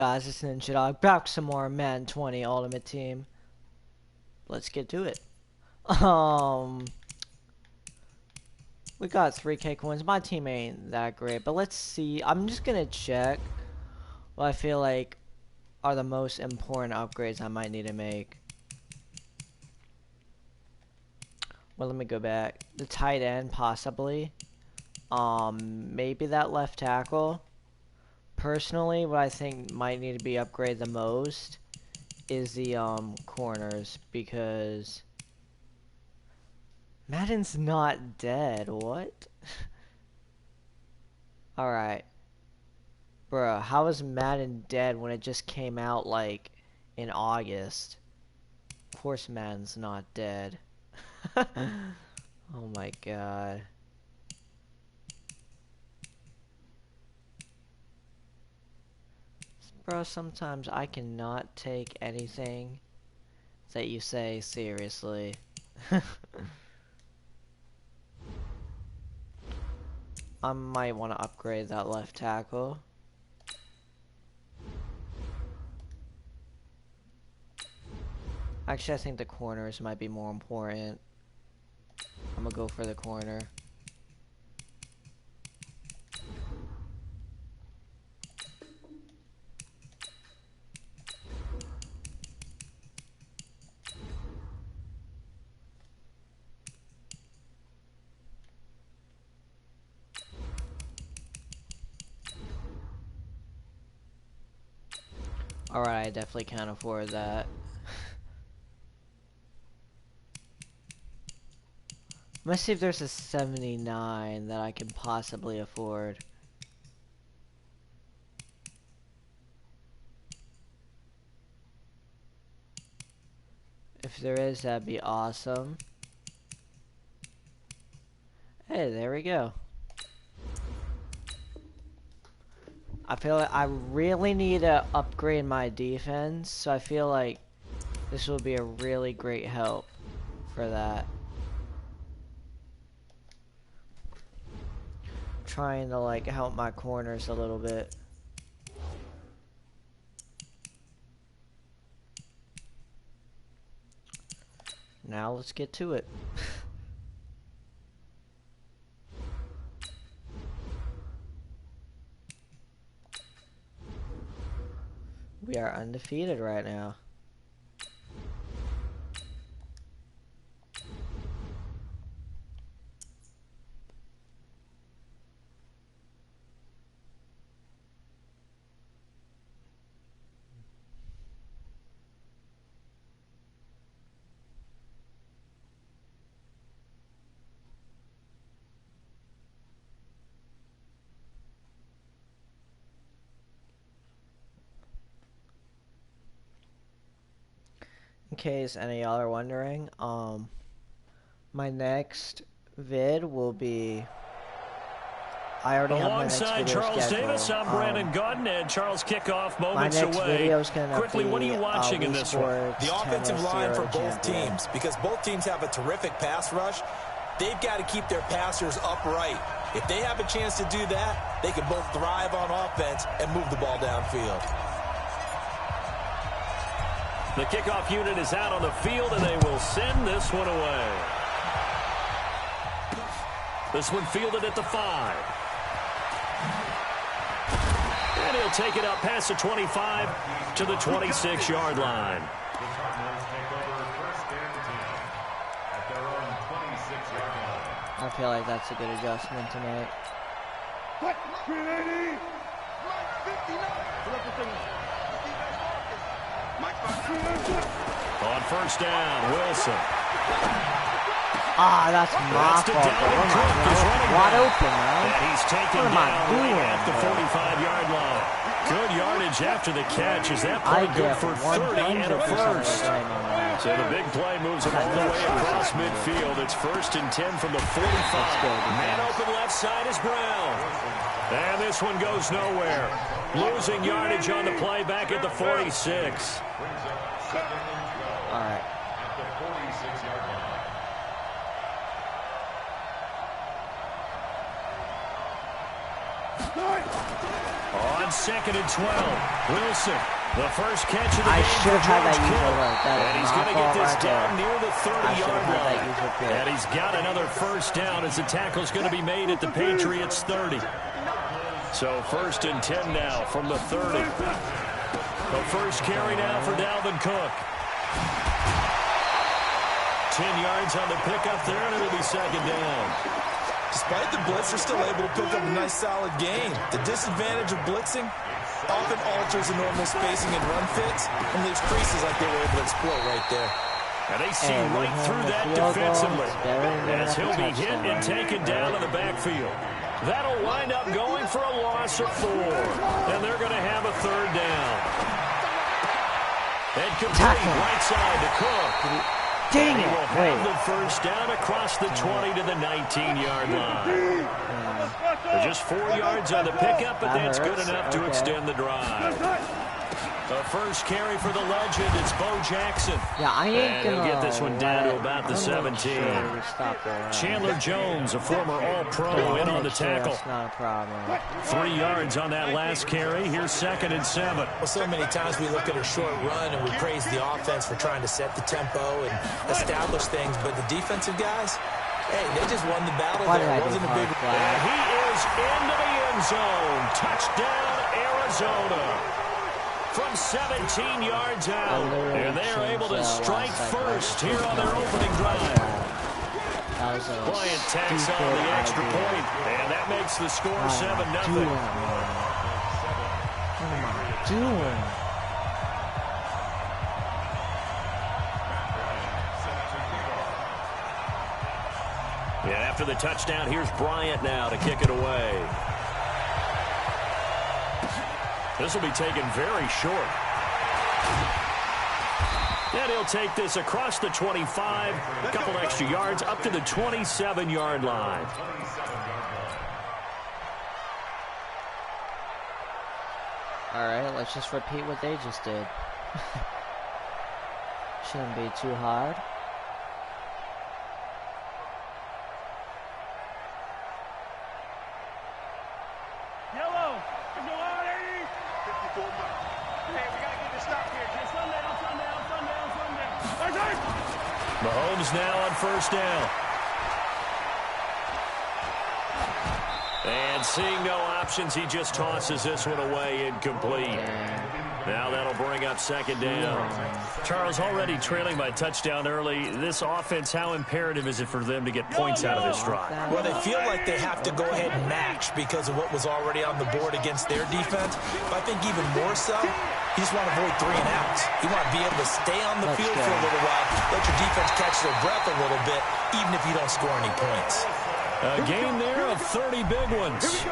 Guys, it's Ninja Dog back some more Madden 20 Ultimate Team. Let's get to it. We got 3K coins. My team ain't that great, but let's see. I'm just gonna check what I feel like are the most important upgrades I might need to make. Well, let me go back. The tight end, possibly. Maybe that left tackle. Personally, what I think might need to be upgraded the most is the corners, because Madden's not dead. What? Alright. Bruh, how is Madden dead when it just came out like in August? Of course Madden's not dead. Oh my god. Bro, sometimes I cannot take anything that you say seriously. I might want to upgrade that left tackle. Actually, I think the corners might be more important. I'm gonna go for the corner. Alright, I definitely can't afford that. Let's see if there's a 79 that I can possibly afford. If there is, that'd be awesome. Hey, there we go. I feel like I really need to upgrade my defense, so I feel like this will be a really great help for that. Trying to like help my corners a little bit. Now let's get to it. We are undefeated right now. In case any of y'all are wondering, my next vid will be. I already have my next Alongside video Charles scheduled. Davis, I'm Brandon Godden, and Charles kickoff My moments next away. video is gonna Quickly, be what are you watching in this one? The offensive line for both champion. teams, because both teams have a terrific pass rush. They've got to keep their passers upright. If they have a chance to do that, they can both thrive on offense and move the ball downfield. The kickoff unit is out on the field, and they will send this one away. This one fielded at the 5. And he'll take it up past the 25 to the 26-yard line. I feel like that's a good adjustment to make. On first down, Wilson. Ah, that's my fault, bro. Wide open, man. And he's taken What am I down doing, right at the bro? 45-yard line. Good yardage after the catch. Is that play good for 30 and a 100% first? blame on that. So the big play moves him all the way across midfield. It's 1st and 10 from the 45. Man open left side is Brown. And this one goes nowhere. Losing yardage on the play back at the 46. All right. On 2nd and 12, Wilson. The first catch of the I game should have had that George user Kittle. alert. That And is he's my going to get fault this right down there. near the I should have 30-yard had that line. user pick. And he's got another first down as the tackle's going to be made at the Patriots' 30. So 1st and 10 now from the 30. The first carry now for Dalvin Cook. 10 yards on the pickup there, and it'll be 2nd down. Despite the blitz, they're still able to pick up a nice, solid gain. The disadvantage of blitzing often alters the normal spacing and run fits and leaves creases like they were able to exploit right there. And they see right through that defensively as he'll be hit and taken down in the backfield. That'll wind up going for a loss of 4. And they're going to have a 3rd down. And complete right side to Cook. Dang He it! will have the first down across the 20 to the 19-yard line. They're just 4 yards on the pickup, but that's good enough to extend the drive. The first carry for the legend, it's Bo Jackson. Yeah, I ain't and gonna he'll get this one down to about the 17. Chandler Jones, a former All-Pro, in on the tackle. That's not a problem. 3 yards on that last carry. Here's 2nd and 7. Well, so many times we look at a short run and we praise the offense for trying to set the tempo and establish things, but the defensive guys, hey, they just won the battle. There wasn't a big flag. And he is into the end zone. Touchdown, Arizona. From 17 yards out, and they're able to strike first here on their opening drive. Bryant tacks on the extra point, and that makes the score 7-0. What am I doing? And after the touchdown, here's Bryant now to kick it away. This will be taken very short. And he'll take this across the 25, a couple extra yards, up to the 27-yard line. All right, let's just repeat what they just did. Shouldn't be too hard. Mahomes now on first down. And seeing no options, he just tosses this one away, incomplete. Now that'll bring up 2nd down. Charles, already trailing by touchdown early. This offense, how imperative is it for them to get points out of this drive? Well, they feel like they have to go ahead and match because of what was already on the board against their defense. But I think even more so, you just want to avoid 3 and outs. You want to be able to stay on the field for a little while, let your defense catch their breath a little bit, even if you don't score any points. A game there of 30 big ones.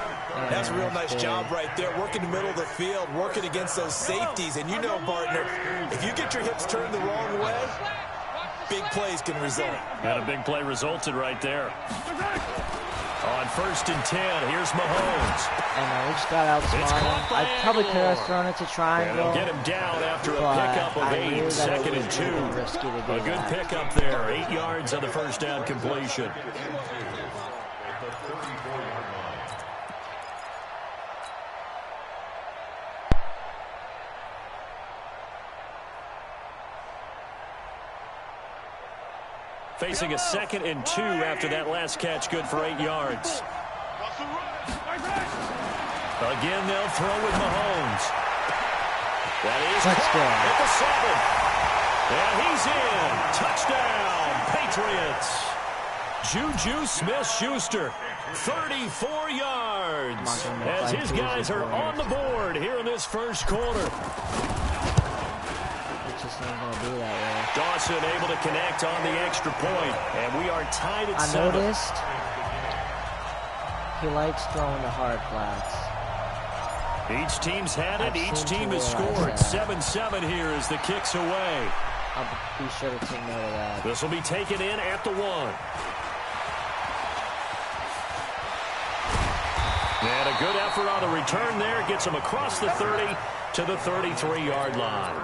That's a real nice job right there, working the middle of the field, working against those safeties. And you know, partner, if you get your hips turned the wrong way, big plays can result. And a big play resulted right there. On 1st and 10, here's Mahomes. And we just got outsmarted. I probably could have thrown it to triangle. And they'll get him down after a pickup of 8, 2nd and 2. A good pickup there, 8 yards on the first down completion. Facing a 2nd and 2 after that last catch, good for 8 yards. Again, they'll throw with Mahomes. That is at the 7. And he's in. Touchdown, Patriots. Juju Smith-Schuster, 34 yards. As his guys are on the board here in this first quarter. Just not going to be that way. Dawson able to connect on the extra point, and we are tied at 7. I noticed he likes throwing the hard flats. Each team's had it. Each team has scored. 7-7 here as the kick's away. I'll be sure to take note of that. This will be taken in at the 1. And a good effort on the return there. Gets him across the 30 to the 33-yard line.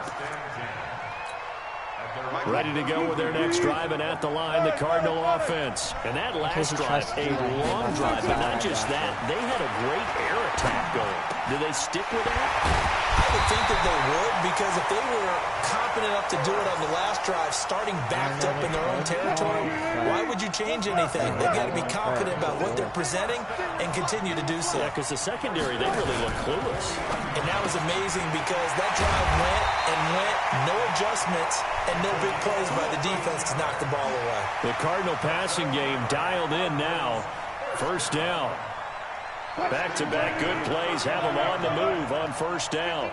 Ready to go with their next drive, and at the line, the Cardinal offense. And that last drive, a long drive, but not just that. They had a great air attack going. Do they stick with that? I would think that they would, because if they were confident enough to do it on the last drive, starting backed up in their own territory, why would you change anything? They've got to be confident about what they're presenting and continue to do so. Yeah, because the secondary, they really look clueless. And that was amazing because that drive went and went, no adjustments, and no big plays by the defense to knock the ball away. The Cardinal passing game dialed in now. First down. Back-to-back good plays have them on the move on first down.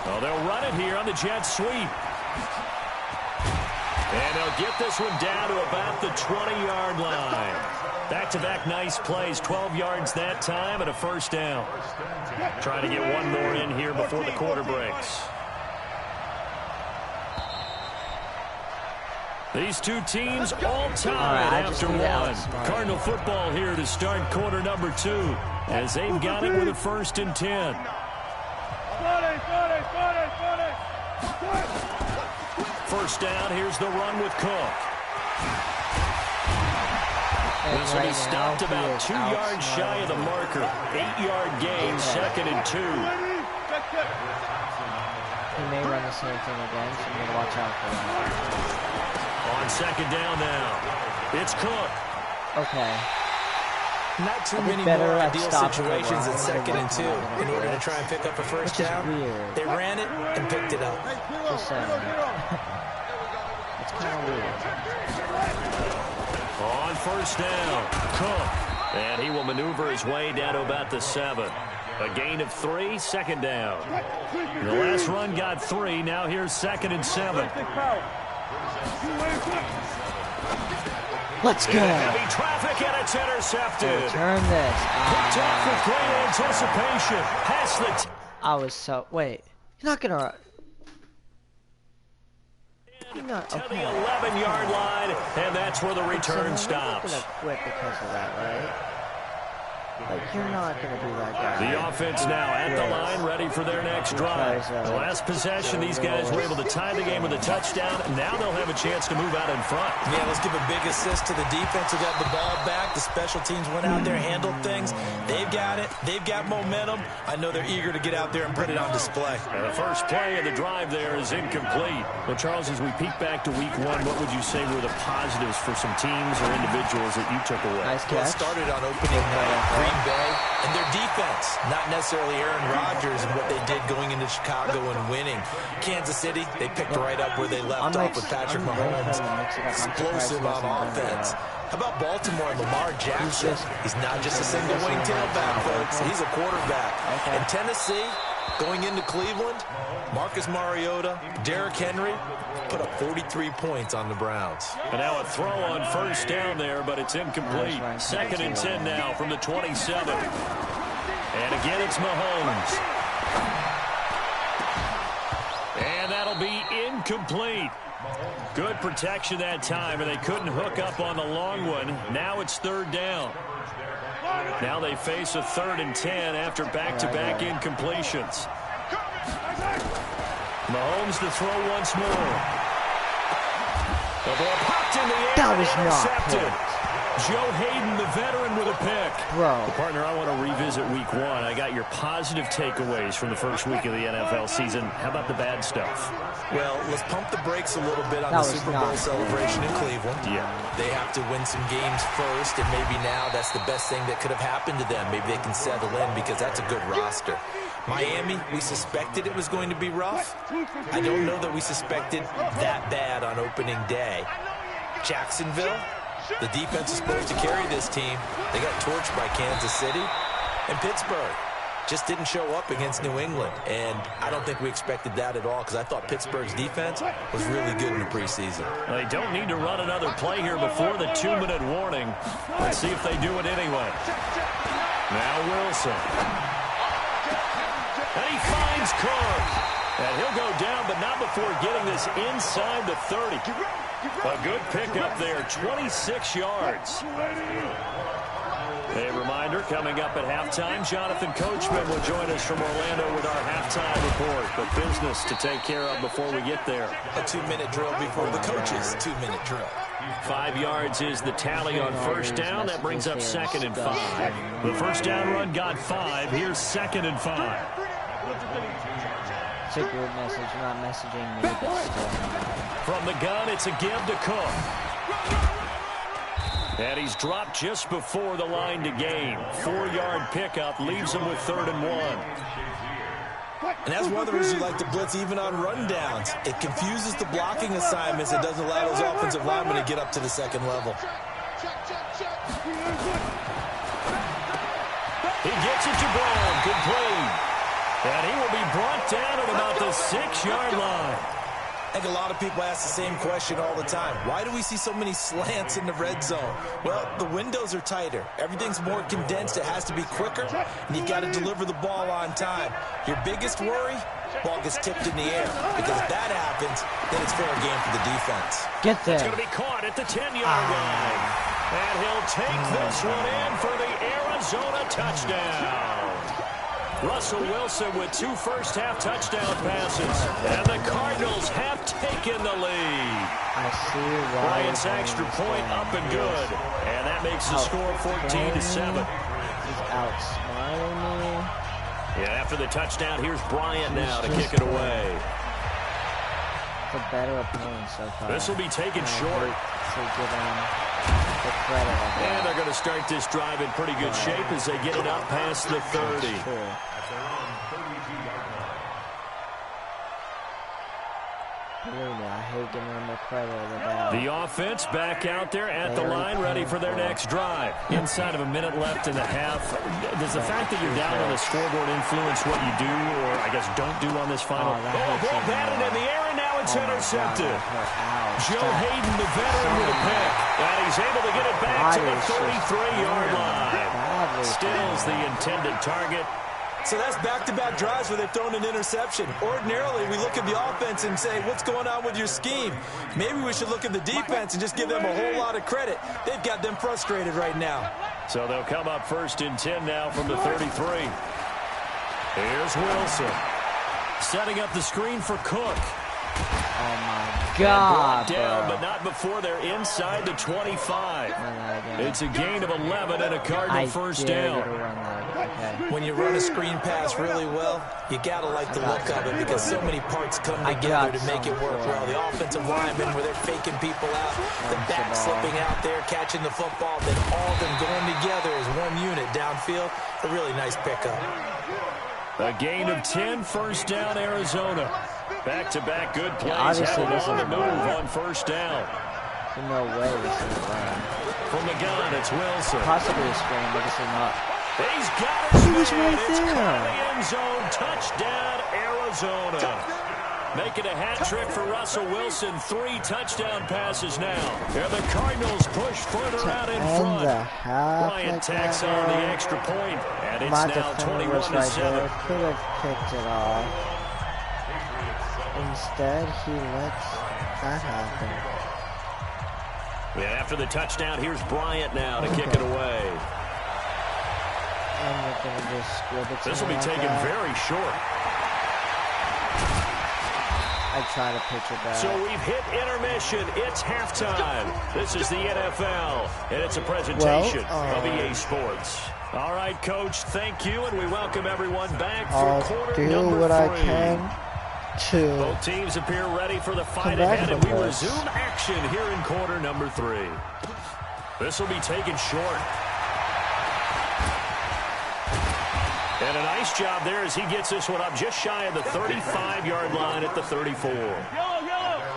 Oh, they'll run it here on the jet sweep. And they'll get this one down to about the 20-yard line. Back-to-back nice plays, 12 yards that time and a first down. Trying to get one more in here before the quarter breaks. These two teams all tied after one. Cardinal football here to start quarter number 2 as they've got it with a 1st and 10. First down, here's the run with Cook. This will be stopped about 2 yards shy of the marker. 8-yard gain, 2nd and 2. He may run the same thing again, so you got to watch out for that. On 2nd down now, it's Cook. Okay. Not too many more ideal situations at 2nd and 2 in order to try and pick up a first down. Weird. They ran it and picked it up. Just saying. It's kind of weird. On first down, Cook. And he will maneuver his way down to about the 7. A gain of 3, 2nd down. The last run got 3. Now here's 2nd and 7. Let's go. Heavy traffic, and it's intercepted. Turn this. Picked off with great anticipation. Past the I was so... Wait. You're not going to... to the 11-yard line, and that's where the return stops. You're not going to quit because of that, right? Like, you're not going to be that guy. The offense now at the line, ready for their next drive. The last possession, these guys were able to tie the game with a touchdown. Now they'll have a chance to move out in front. Yeah, let's give a big assist to the defense who got the ball back. The special teams went out there, handled things. They've got it. They've got momentum. I know they're eager to get out there and put it on display. And the first play of the drive there is incomplete. Well, Charles, as we peek back to week 1, what would you say were the positives for some teams or individuals that you took away? Nice catch. Well, it started on opening night. Green Bay and their defense, not necessarily Aaron Rodgers and what they did going into Chicago and winning. Kansas City, they picked right up where they left off with Patrick Mahomes. Explosive on offense. How about Baltimore and Lamar Jackson? He's not just a single wing tailback, folks. He's a quarterback. And Tennessee, going into Cleveland, Marcus Mariota, Derrick Henry, put up 43 points on the Browns. And now a throw on first down there, but it's incomplete. 2nd and 10 now from the 27. And again, it's Mahomes. And that'll be incomplete. Good protection that time, and they couldn't hook up on the long one. Now it's 3rd down. Now they face a 3rd and 10 after back-to-back incompletions. Mahomes to throw once more. The ball popped in the air. That was not intercepted. Joe Hayden, the veteran, with a pick. Bro. Well, partner, I want to revisit week 1. I got your positive takeaways from the first week of the NFL season. How about the bad stuff? Well, let's pump the brakes a little bit on the Super Bowl celebration in Cleveland. Yeah. They have to win some games first, and maybe now that's the best thing that could have happened to them. Maybe they can settle in because that's a good roster. Miami, we suspected it was going to be rough. I don't know that we suspected that bad on opening day. Jacksonville, the defense is supposed to carry this team. They got torched by Kansas City. And Pittsburgh just didn't show up against New England. And I don't think we expected that at all because I thought Pittsburgh's defense was really good in the preseason. They don't need to run another play here before the 2-minute warning. Let's see if they do it anyway. Now Wilson. And he finds Cook. And he'll go down, but not before getting this inside the 30. A good pickup there, 26 yards. A reminder, coming up at halftime, Jonathan Coachman will join us from Orlando with our halftime report. But business to take care of before we get there. A 2-minute drill before the coach's 2-minute drill. 5 yards is the tally on first down. That brings up 2nd and 5. The first down run got 5. Here's 2nd and 5. It's a good message. You're not messaging me, but still. From the gun, it's a give to Cook. And he's dropped just before the line to gain. 4-yard pickup leaves him with 3rd and 1. And that's one of the reasons you like to blitz even on rundowns. It confuses the blocking assignments. It doesn't allow those offensive linemen to get up to the second level. He gets it to Brown. Complete. And he will be brought down at about the 6-yard line. I think a lot of people ask the same question all the time. Why do we see so many slants in the red zone? Well, the windows are tighter. Everything's more condensed. It has to be quicker, and you've got to deliver the ball on time. Your biggest worry? Ball gets tipped in the air. Because if that happens, then it's fair game for the defense. Get there. It's going to be caught at the 10-yard line. And he'll take this one in for the Arizona touchdown. Russell Wilson with 2 first-half touchdown passes. And the Cardinals have taken the lead. I see why. Bryant's extra point up and good. And that makes the score 14-7. He's outsmiling me. Yeah, after the touchdown, here's Bryant now to kick it away. The better opponent so far. This will be taken short. So give him the credit. And they're going to start this drive in pretty good shape as they get it up past the 30. Believe me, I hate giving them the credit of the bad. The offense back out there at the line, ready for their next drive. Inside of a minute left in the half. Does the fact that you're down on the scoreboard influence what you do, or I guess don't do on this final? Ball batted in the air, and now it's intercepted. Joe Hayden, the veteran, with a pick. And he's able to get it back to the 33-yard line. Stills the intended target. So that's back-to-back drives where they've thrown an interception. Ordinarily, we look at the offense and say, what's going on with your scheme? Maybe we should look at the defense and just give them a whole lot of credit. They've got them frustrated right now. So they'll come up 1st and 10 now from the 33. Here's Wilson. Setting up the screen for Cook. Oh, my God, down, but not before they're inside the 25. It's a gain of 11 and a Cardinal first down. When you run a screen pass really well, you got to like the look of it because so many parts come together to make it work well. The offensive linemen, where they're faking people out, the back slipping out there, catching the football, then all of them going together as one unit downfield. A really nice pickup. A gain of 10, first down, Arizona. Back-to-back good plays. Have on the move on first down. There's no way this is a run. From the gun, it's Wilson. Possibly a screen, but this is not. He's got it. He was right It's there. caught the end zone. Touchdown, Arizona. Making a hat trick for Russell Wilson. 3 touchdown passes now. And the Cardinals push further out in front. Bryant tacks on the extra point, and it's now 21-7. Could have picked it off. Instead, he lets that happen. And after the touchdown, here's Bryant now to kick it away. And we're going to just scribble it. This will be taken very short. I try to pitch it back. So we've hit intermission. It's halftime. This is the NFL, and it's a presentation of EA Sports. All right, Coach, thank you, and we welcome everyone back for quarter number 3. I'll do what I can to both teams appear ready for the fight ahead, and we resume action here in quarter number 3. This will be taken short. And a nice job there as he gets this one up just shy of the 35-yard line at the 34.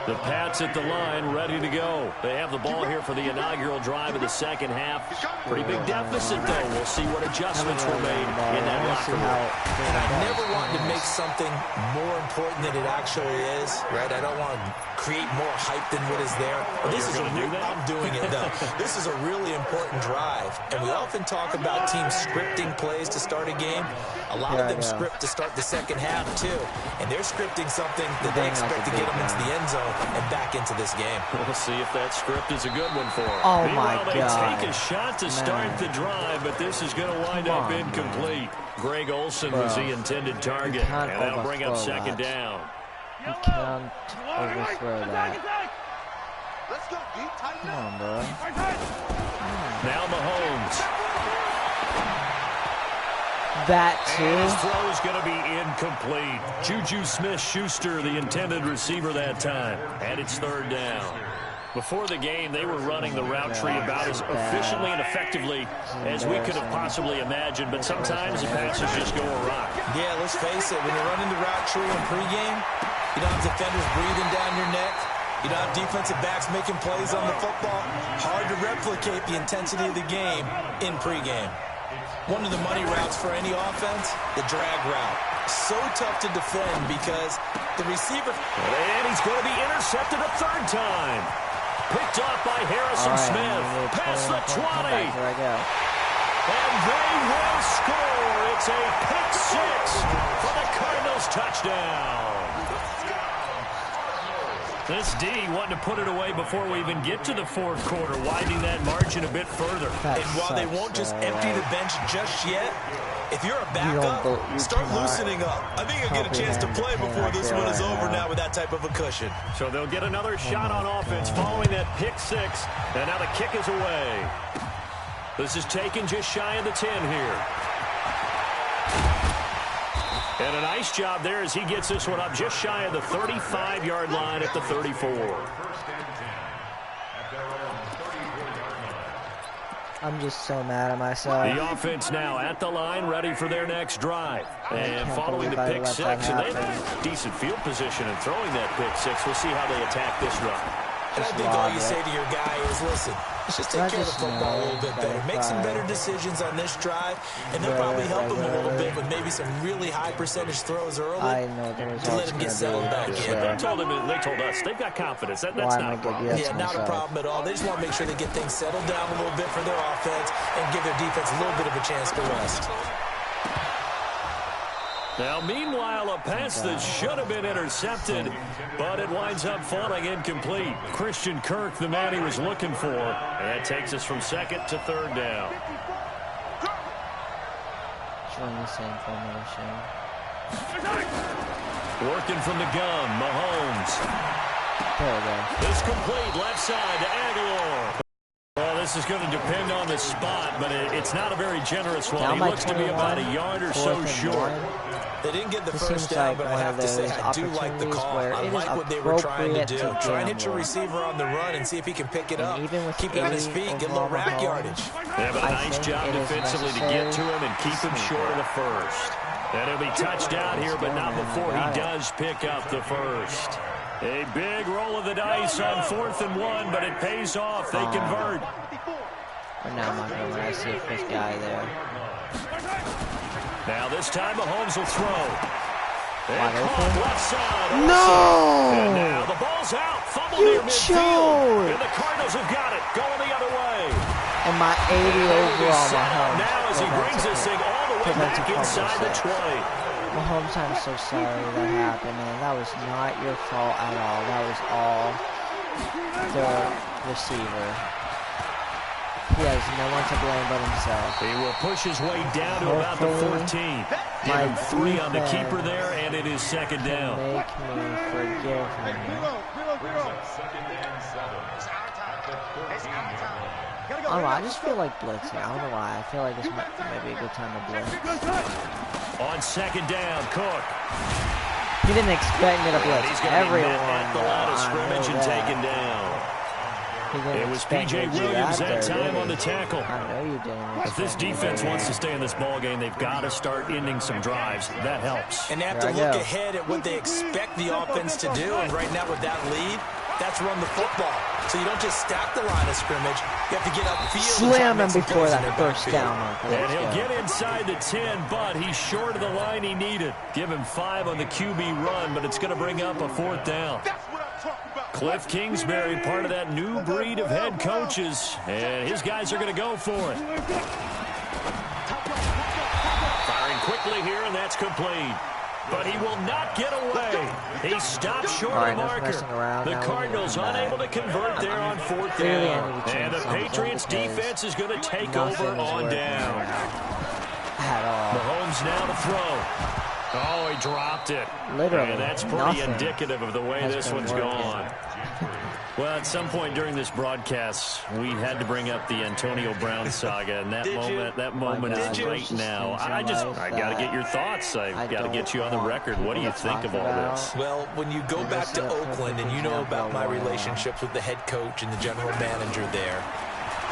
The Pats at the line, ready to go. They have the ball here for the inaugural drive of the second half. Pretty big deficit, though. We'll see what adjustments were made in that locker room. And I never wanted to make something more important than it actually is, right? I don't want to create more hype than what is there. But this is I'm doing it, though. This is a really important drive. And we often talk about teams scripting plays to start a game. A lot of them script to start the second half, too. And they're scripting something that they expect to get them into the end zone. and back into this game. We'll see if that script is a good one for him. Oh, Meanwhile, my they God. take a shot to start the drive, but this is going to wind up incomplete. Greg Olsen was the intended target, and that'll bring up second down. You can't overthrow that. Come on, bro. Now Mahomes. That And his too. throw is going to be incomplete. Juju Smith-Schuster, the intended receiver that time. And it's third down. Before the game, they were running the route tree about as efficiently and effectively as we could have possibly imagined, but sometimes the passes just go awry. Yeah, let's face it, when you're running the route tree in pregame, you don't have defenders breathing down your neck. You don't have defensive backs making plays on the football. Hard to replicate the intensity of the game in pregame. One of the money routes for any offense, the drag route. So tough to defend because the receiver... And he's going to be intercepted a third time. Picked off by Harrison Smith. Past the 20. Here I go. And they will score. It's a pick six for the Cardinals touchdown. This D wanting to put it away before we even get to the fourth quarter, widening that margin a bit further. That and while they won't just empty the bench just yet, if you're a backup, start loosening up. I think you'll get a chance to play before this one is over now with that type of a cushion. So they'll get another shot on offense following that pick six. And now the kick is away. This is taken just shy of the 10 here. And a nice job there as he gets this one up just shy of the 35-yard line at the 34. I'm just so mad at myself. The offense now at the line, ready for their next drive. And following the pick six, and they have decent field position in throwing that pick six. We'll see how they attack this drive. And I think all you say to your guy is, listen, let's just take care of the football a little bit better. Make some better decisions on this drive, and they'll probably help him a little bit with maybe some really high percentage throws early. I know the results to let him get settled back in. They told us they've got confidence. That's not a problem. Yeah, not a problem at all. They just want to make sure they get things settled down a little bit for their offense and give their defense a little bit of a chance to rest. Now, meanwhile, a pass that should have been intercepted, but it winds up falling incomplete. Christian Kirk, the man he was looking for, and that takes us from second to third down. Showing the same formation. Working from the gun, Mahomes. There we go. It's complete, left side to Aguilar. Well, this is going to depend on the spot, but it's not a very generous one. He looks to be about a yard or so short. They didn't get the first down, but I have to say, I do like the call. I like what they were trying to do. Try and hit your receiver on the run and see if he can pick it up. Keep it on his feet, get a little rack yardage. They have a nice job defensively to get to him and keep him short of the first. And he'll be touched down here, but not before he does pick up the first. A big roll of the dice on 4th and 1, but it pays off. They convert. But now I'm not going to see if this guy there. Now this time Mahomes will throw. Wide open. Left side. No! And now the ball's out. Fumble near midfield. And the Cardinals have got it. Going the other way. And my 80 overall Mahomes. Now as he brings this thing all the way back inside the 20. Mahomes, I'm so sorry that happened, man. That was not your fault at all. That was all the receiver. He has no one to blame but himself. He will push his way down to about the 14. Give him 3 on the keeper there, and it is second down. Make me forgive him. I don't know, I just feel like blitzing. I don't know why. I feel like this might be a good time to blitz. On second down, Cook. He didn't expect me to blitz. He's going to be met at the line of scrimmage and taken down. It was P.J. Williams that time on the tackle. I know you didn't. If this defense wants to stay in this ball game, they've got to start ending some drives. That helps. And they have to look ahead at what they expect the offense to do. And right now with that lead, that's run the football. So you don't just stack the line of scrimmage. You have to get upfield. Slam him before that first down. And he'll get inside the 10, but he's short of the line he needed. Give him 5 on the QB run, but it's going to bring up a 4th down. Cliff Kingsbury, part of that new breed of head coaches, and his guys are going to go for it. Firing quickly here, and that's complete. but he will not get away. He stopped short of the marker. The Cardinals unable to convert there on 4th down. And the Patriots defense is going to take over on down. Mahomes now to throw. Oh, he dropped it. Literally, and that's pretty indicative of the way this one's gone. Well, at some point during this broadcast, we had to bring up the Antonio Brown saga, and that moment is right now. I got to get your thoughts. I've got to get you on the record. What do you think of all this? Well, when you go back to Oakland, and you know about my relationships with the head coach and the general manager there,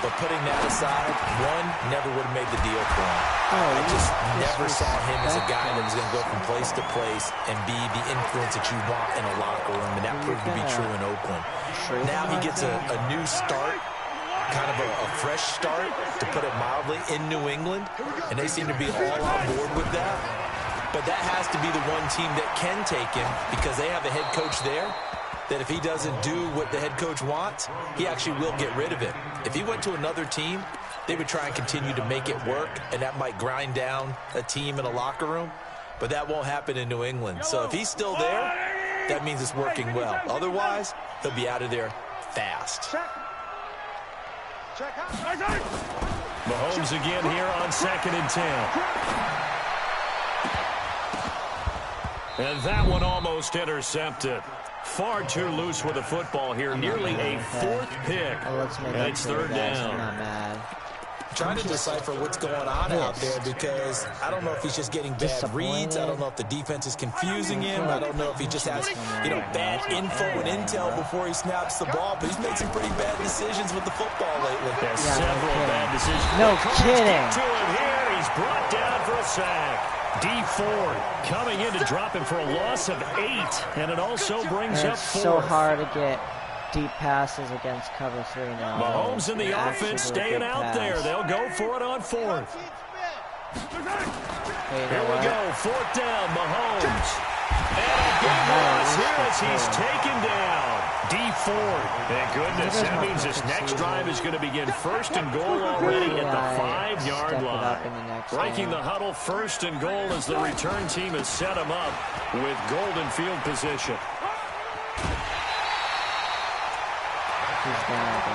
but putting that aside, one, never would have made the deal for him. I just never saw him as a guy that was going to go from place to place and be the influence that you want in a locker room, and that proved to be true in Oakland. Now he gets a new start, kind of a fresh start, to put it mildly, in New England, and they seem to be all on board with that. But that has to be the one team that can take him, because they have a head coach there that if he doesn't do what the head coach wants, he actually will get rid of him. If he went to another team, they would try and continue to make it work, and that might grind down a team in a locker room, but that won't happen in New England. So if he's still there, that means it's working well. Otherwise, he'll be out of there fast. Mahomes again here on 2nd and 10. And that one almost intercepted. Far too loose with the football here. Nearly a 4th pick. And it's 3rd down. Trying to decipher what's going on out there, because I don't know if he's just getting bad reads. I don't know if the defense is confusing him. I don't know if he just has, bad info and intel before he snaps the ball. But he's made some pretty bad decisions with the football lately. There's several bad decisions. No kidding. To him here. He's brought down for a sack. D Ford coming in to drop him for a loss of 8, and it also brings up 4th. It's so hard to get deep passes against cover 3 now. Mahomes in the offense staying out there. They'll go for it on 4th. Here we go, 4th down, Mahomes. And a big loss here as he's taken down. D Ford. Thank goodness. That means this next drive is going to begin 1st and goal already at the 5-yard line. Breaking the huddle, 1st and goal as the return team has set him up with golden field position. He's down at the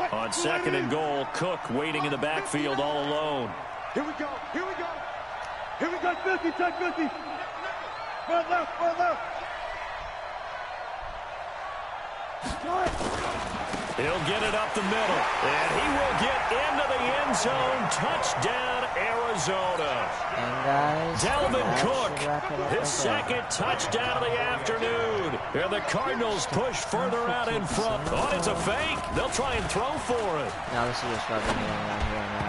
line. On 2nd and goal, Cook waiting in the backfield all alone. Here we go, here we go. Here we go, 50, check 50. Right left, right left. He'll get it up the middle, and he will get into the end zone. Touchdown, Arizona. And guys, Dalvin Cook, his 2nd touchdown of the afternoon. And the Cardinals push further out in front. Oh, it's a fake. They'll try and throw for it. Now this is just rubbing it around here now.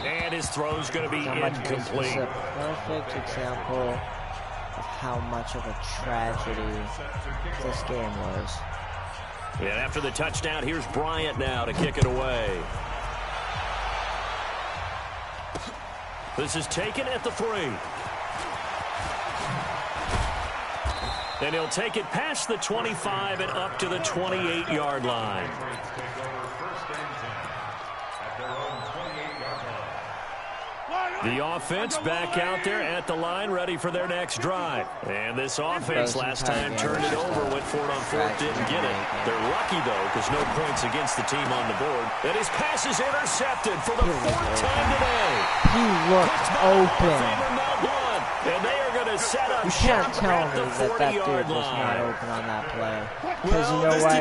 And his throw's going to be incomplete. This is a perfect example of how much of a tragedy this game was. And after the touchdown, here's Bryant now to kick it away. This is taken at the 3. And he'll take it past the 25 and up to the 28-yard line. The offense back out there at the line, ready for their next drive. And this offense last time turned it over, went for it on 4th, didn't get it. They're lucky, though, because no points against the team on the board. And his pass is intercepted for the 4th time today. He looked open. And they are going to set up you can't tell me the that dude was not open on that play. Because you know what?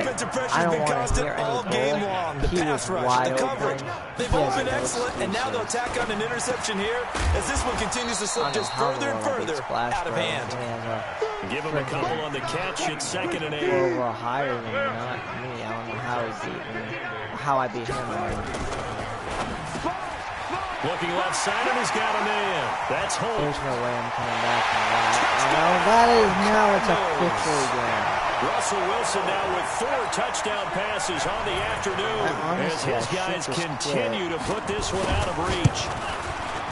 I don't want to hear any bull. He was wide open. They've all been excellent, and now they'll tack on an interception here as this one continues to slip just further and further out of hand. Give him a couple on the catch at 2nd and 8. Well, higher than not me. I don't know how he beat me. How I beat him. Looking left side, and he's got a man. That's Holt. There's no way I'm coming back from that. Now it's a victory game. Russell Wilson now with 4 touchdown passes on the afternoon as his guys continue to put this one out of reach.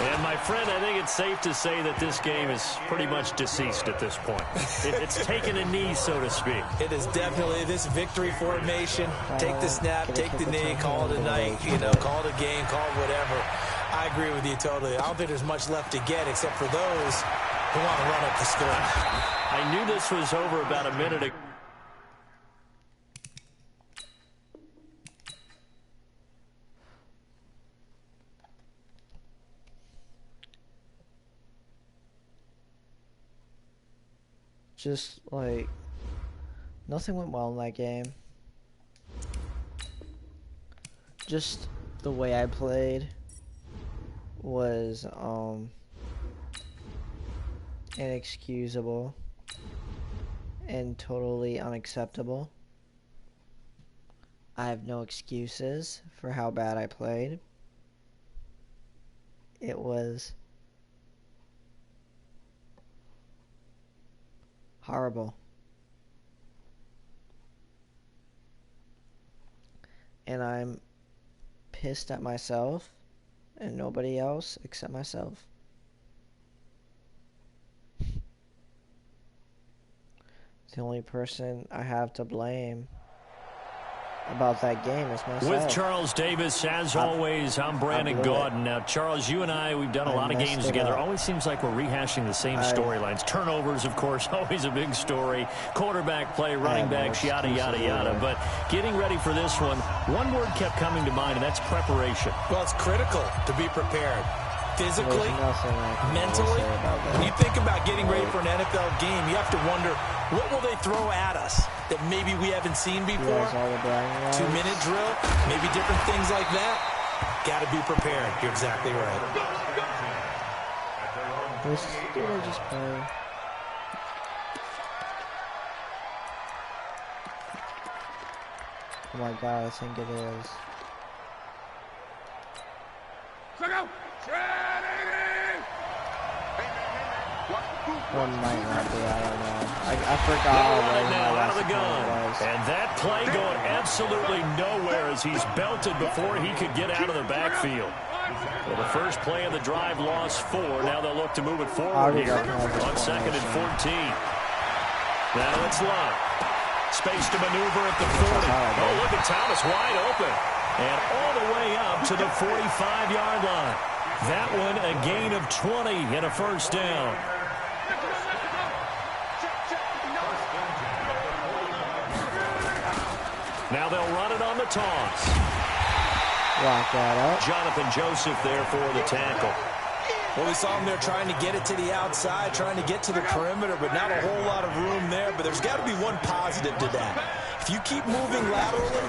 And, my friend, I think it's safe to say that this game is pretty much deceased at this point. It's taken a knee, so to speak. It is definitely this victory formation. Take the snap, take the knee, call it a night, call it a game, call it whatever. I agree with you totally. I don't think there's much left to get except for those who want to run up the score. I knew this was over about a minute ago. Just like nothing went well in that game. Just the way I played was inexcusable and totally unacceptable. I have no excuses for how bad I played. It was horrible. And I'm pissed at myself and nobody else except myself. The only person I have to blame about that game is myself. With Charles Davis, as always, I'm Brandon Gaudin. Now, Charles, you and we've done a lot of games together. Always seems like we're rehashing the same storylines. Turnovers, of course, always a big story. Quarterback play, running backs, yada, yada, yada. But getting ready for this one word kept coming to mind, and that's preparation. Well, it's critical to be prepared. Physically, mentally. When you think about getting ready for an NFL game, you have to wonder, what will they throw at us that maybe we haven't seen before? 2-minute drill, maybe different things like that. Got to be prepared. You're exactly right. Did I just play? Oh my god, I think it is. One might not be, I don't know. I forgot already now my out of the last gun. was. And that play going absolutely nowhere as he's belted before he could get out of the backfield. Well, the first play of the drive lost 4. Now they'll look to move it forward here on 2nd and 14. Now it's Love. Space to maneuver at the 40. Oh, look at Thomas wide open. And all the way up to the 45-yard line. That one a gain of 20 and a first down. Now they'll run it on the toss. Lock that up. Jonathan Joseph there for the tackle. Well, we saw him there trying to get it to the outside, trying to get to the perimeter, but not a whole lot of room there. But there's got to be one positive to that. If you keep moving laterally,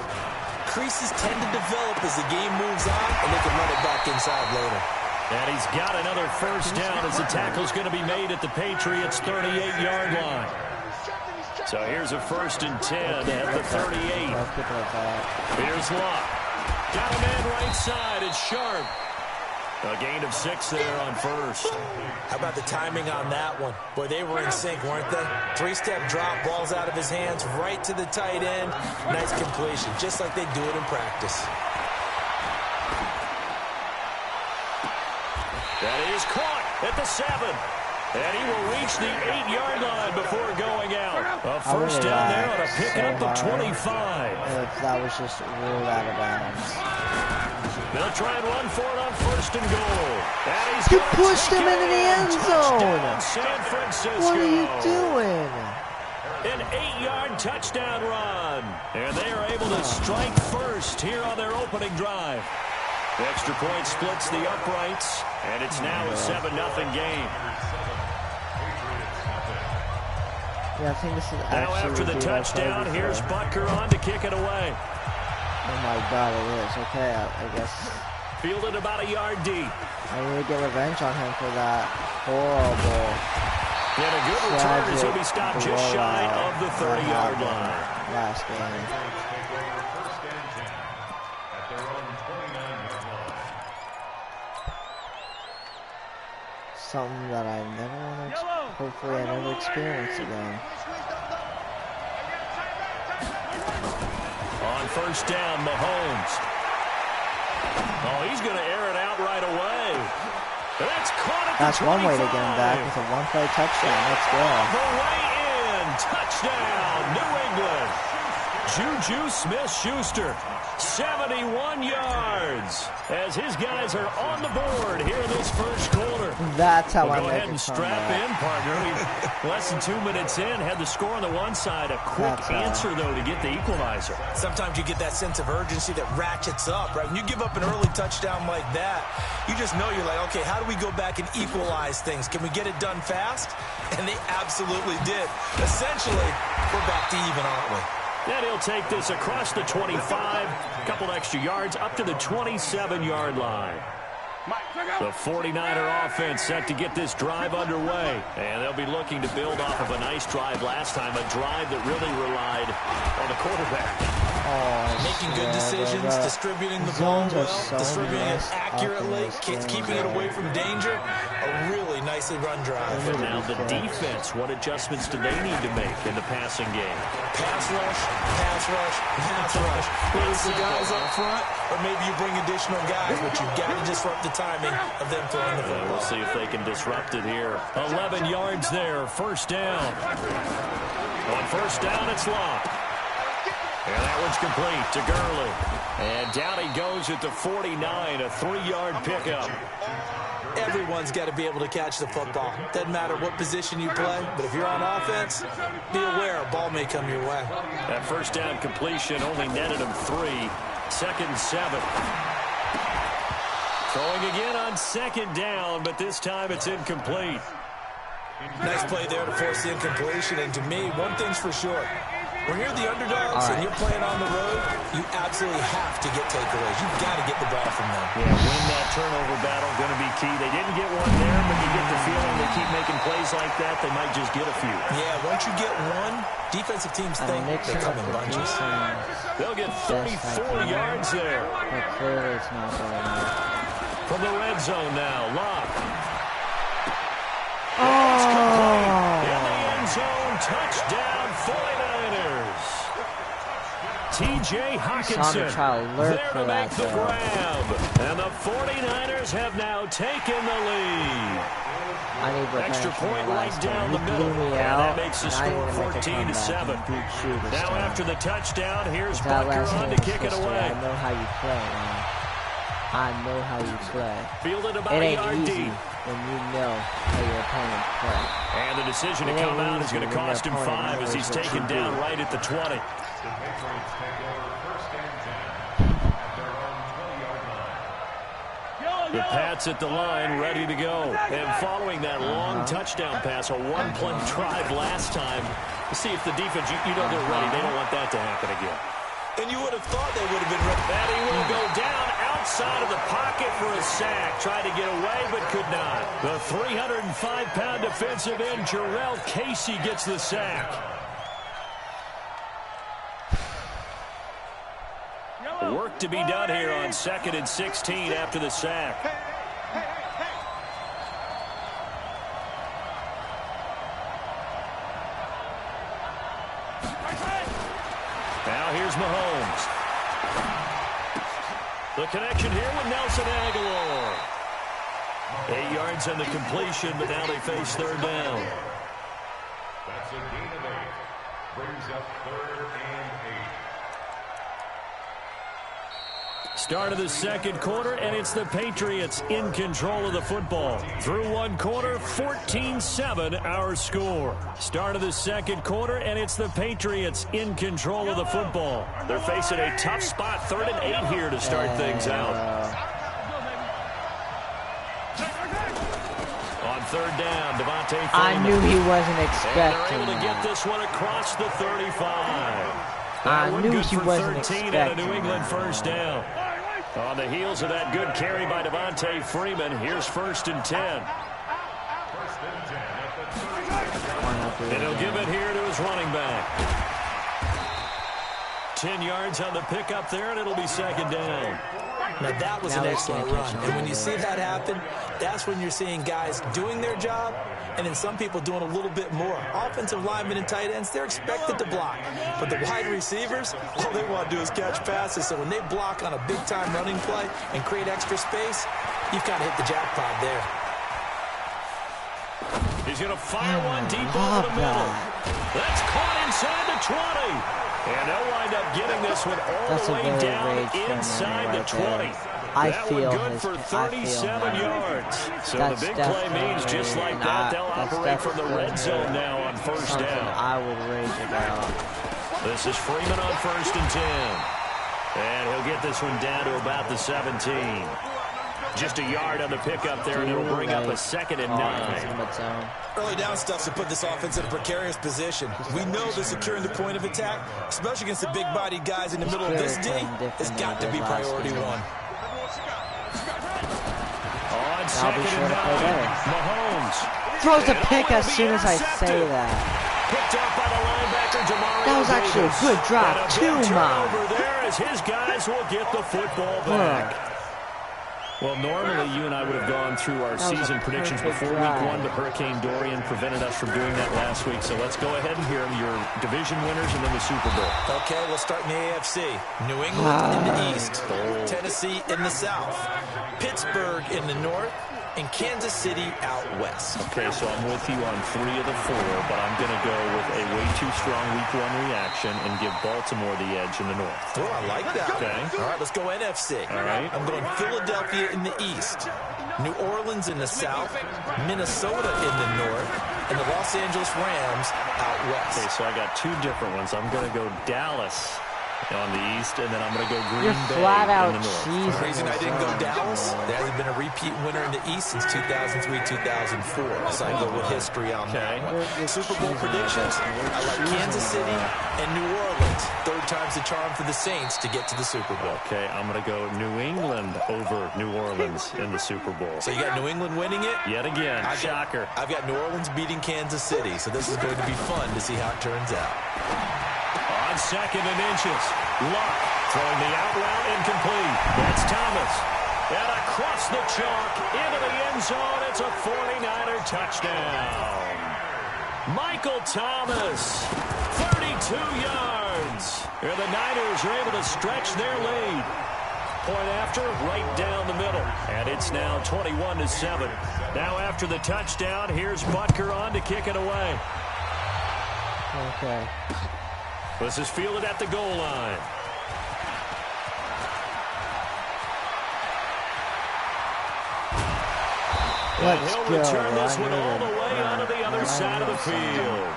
creases tend to develop as the game moves on, and they can run it back inside later. And he's got another first down as the tackle's going to be made at the Patriots' 38-yard line. So here's a 1st and 10 at the 38. Here's Locke. Got a man right side. It's Sharp. A gain of 6 there on first. How about the timing on that one? Boy, they were in sync, weren't they? 3-step drop, balls out of his hands, right to the tight end. Nice completion, just like they do it in practice. That is caught at the 7. And he will reach the 8-yard line before going out. A first down there on a picking up the 25. That was just ruled out of bounds. They'll try and run for it on 1st and goal. And You pushed him into the end zone. San Francisco. What are you doing? An 8-yard touchdown run. And they are able to strike first here on their opening drive. The extra point splits the uprights, and it's now a 7-0 game. Yeah, I think this is now after the touchdown, here's Butker on to kick it away. Oh my god, it is. Okay, I guess. Fielded about a yard deep. I need to get revenge on him for that horrible. And a good return as he'll be stopped just shy of the 30-yard line. Last game. Something that I never want to, hopefully I never experience again. On 1st down, Mahomes. Oh, he's going to air it out right away. That's caught at the 25. That's one way to get him back with a one-play touchdown. Let's go. The way in. Touchdown, New England. Juju Smith-Schuster, 71 yards. Jones as his guys are on the board here in this first quarter. That's how Well, I go make ahead a and strap comeback. in, partner. Less than 2 minutes in, had the score on the one side. A quick answer, though, to get the equalizer. Sometimes you get that sense of urgency that ratchets up, right? When you give up an early touchdown like that, you just know you're like, okay, how do we go back and equalize things? Can we get it done fast? And they absolutely did. Essentially, we're back to even, aren't we? And he'll take this across the 25, a couple extra yards, up to the 27-yard line. The 49er offense set to get this drive underway. And they'll be looking to build off of a nice drive last time, a drive that really relied on the quarterback. Making good decisions, distributing the ball well, distributing it accurately, keeping it away from danger. A really nicely run drive. But now the defense, what adjustments do they need to make in the passing game? Pass rush, pass rush, pass rush. Whether it's the guys up front, or maybe you bring additional guys, but you've got to disrupt the timing of them throwing the football. We'll see if they can disrupt it here. 11 yards there, first down. On first down, it's Locke. And that one's complete to Gurley. And down he goes at the 49, a 3-yard pickup. Everyone's got to be able to catch the football. Doesn't matter what position you play, but if you're on offense, be aware a ball may come your way. That first down completion only netted him 3. 2nd and 7. Throwing again on 2nd down, but this time it's incomplete. Nice play there to force the incompletion. And to me, one thing's for sure. When you're the underdogs and you're playing on the road, you absolutely have to get takeaways. You've got to get the ball from them. Yeah, win that turnover battle, going to be key. They didn't get one there, but you get the feeling they keep making plays like that, they might just get a few. Yeah, once you get one, defensive teams think they come in bunches. They'll get 34 yards there. But clearly it's not going on. From the red zone now, Locke. Oh! In the end zone, touchdown, 49ers. T.J. Hawkinson there to make the grab. And the 49ers have now taken the lead. Extra point right down the middle. And that makes the score 14-7. Now after the touchdown, here's Bunker on to kick it away. I know how you play, man. I know how you play. Fielded about it a ain't yard easy deep. when you know how your opponent play. And the decision to come out is going to cost him 5 as he's taken down right at the 20. The Pats at the line, ready to go. And following that long touchdown pass, a one-play drive last time, to see if the defense, you know they're ready. They don't want that to happen again. And you would have thought they would have been ready. And he will go down outside of the pocket for a sack. Tried to get away, but could not. The 305-pound defensive end, Jarrell Casey, gets the sack. Work to be done here on 2nd and 16 after the sack. Now here's Mahomes. The connection here with Nelson Aguilar. 8 yards on the completion, but now they face 3rd down. That's a gain of 8. Brings up 3rd and 8. Start of the 2nd quarter, and it's the Patriots in control of the football. Through 1 quarter, 14-7 our score. Start of the 2nd quarter, and it's the Patriots in control of the football. They're facing a tough spot, 3rd and 8 here to start things out. On 3rd down, Devontae Freeman. I knew he wasn't expecting and they're able to get that. this one across the 35. I knew good he for wasn't 13 and a New expecting England that. first down. On the heels of that good carry by Devontae Freeman, here's 1st and 10. And he'll give it here to his running back. 10 yards on the pickup there, and it'll be 2nd down. Now that was an excellent run. And when you see that happen, that's when you're seeing guys doing their job and then some people doing a little bit more. Offensive linemen and tight ends, they're expected to block. But the wide receivers, all they want to do is catch passes. So when they block on a big-time running play and create extra space, you've kind of hit the jackpot there. He's going to fire one deep over the middle. That's caught inside the 20. And they'll wind up getting this one all the way down inside the 20. I That feel one good his. for I feel 37 him. yards. So That's the big play means definitely just like that, they'll that's operate from the red definitely zone now on first something down. I would rage about. This is Freeman on 1st and 10. And he'll get this one down to about the 17. Just a yard on the pickup there, and it'll bring up a 2nd and 9. Early down stuff to put this offense in a precarious position. We know that securing the point of attack, especially against the big-bodied guys in the middle of this D, has got to be priority one. On 2nd and 9, Mahomes throws a pick as soon as I say that. Picked up by the linebacker, Demario That was actually a good drop, too, man. Over there as his guys will get the football back. Well, normally you and I would have gone through our season predictions before week 1, but Hurricane Dorian prevented us from doing that last week. So let's go ahead and hear your division winners and then the Super Bowl. Okay, we'll start in the AFC. New England in the East, Tennessee in the South, Pittsburgh in the North, and Kansas City out west. Okay, so I'm with you on 3 of the 4, but I'm going to go with a way too strong week 1 reaction and give Baltimore the edge in the North. Oh, I like that. Okay. All right, let's go NFC. All right. I'm going Philadelphia in the East, New Orleans in the South, Minnesota in the North, and the Los Angeles Rams out west. Okay, so I got 2 different ones. I'm going to go Dallas on the East, and then I'm going to go Green Bay flat out in the North. cheesing The reason I didn't go this one. Dallas, there hasn't been a repeat winner in the East since 2003-2004. So I go with history on that one. Super Bowl predictions, I like Kansas City and New Orleans. 3rd time's the charm for the Saints to get to the Super Bowl. Okay, I'm going to go New England over New Orleans in the Super Bowl. So you got New England winning it? Yet again, shocker. I've got New Orleans beating Kansas City, so this is going to be fun to see how it turns out. On 2nd and inches, Luck throwing the out route incomplete. That's Thomas. And across the chalk into the end zone. It's a 49er touchdown. Michael Thomas, 32 yards. And the Niners are able to stretch their lead. Point after, right down the middle. And it's now 21-7. Now after the touchdown, here's Butker on to kick it away. Okay. This is fielded at the goal line. And he'll return this one all the way onto the other side of the field.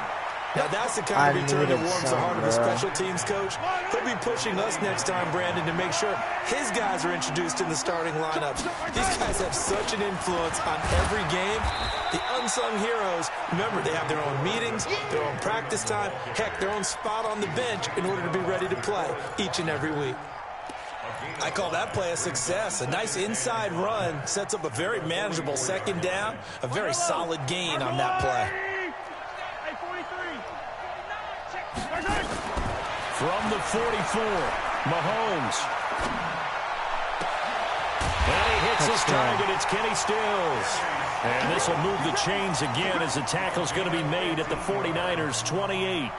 Now that's the kind of return that warms the heart of a special teams coach. He'll be pushing us next time, Brandon, to make sure his guys are introduced in the starting lineups. These guys have such an influence on every game. The unsung heroes, remember, they have their own meetings, their own practice time, heck, their own spot on the bench in order to be ready to play each and every week. I call that play a success. A nice inside run sets up a very manageable 2nd down, a very solid gain on that play. From the 44, Mahomes. And he hits his target. It's Kenny Stills. And this will move the chains again as the tackle's going to be made at the 49ers' 28.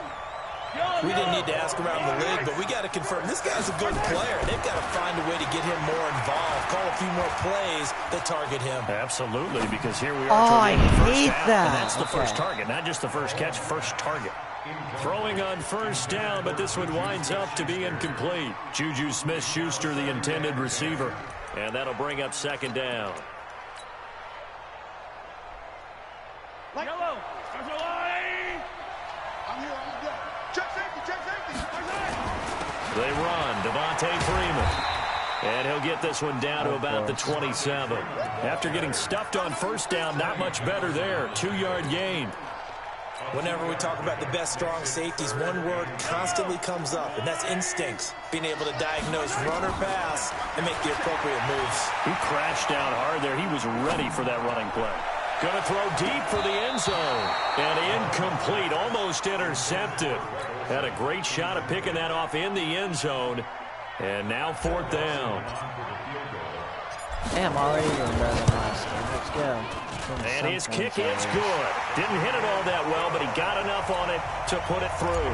We didn't need to ask around the league, but we got to confirm this guy's a good player. They've got to find a way to get him more involved, call a few more plays that target him. Absolutely, because here we are. Oh, I toward the end of the first hate half, that. And that's the first target, not just the first catch, first target. Throwing on 1st down, but this one winds up to be incomplete. Juju Smith-Schuster, the intended receiver. And that'll bring up 2nd down. Yellow. There's a line. I'm here. Check safety. Check safety. They run. Devontae Freeman. And he'll get this one down to about the 27. After getting stuffed on 1st down, not much better there. 2-yard gain. Whenever we talk about the best strong safeties, one word constantly comes up, and that's instincts. Being able to diagnose run or pass and make the appropriate moves. He crashed down hard there. He was ready for that running play. Going to throw deep for the end zone. And incomplete, almost intercepted. Had a great shot at picking that off in the end zone. And now 4th down. Damn, already doing better than last game. Let's go. And his kick is good. Didn't hit it all that well, but he got enough on it to put it through.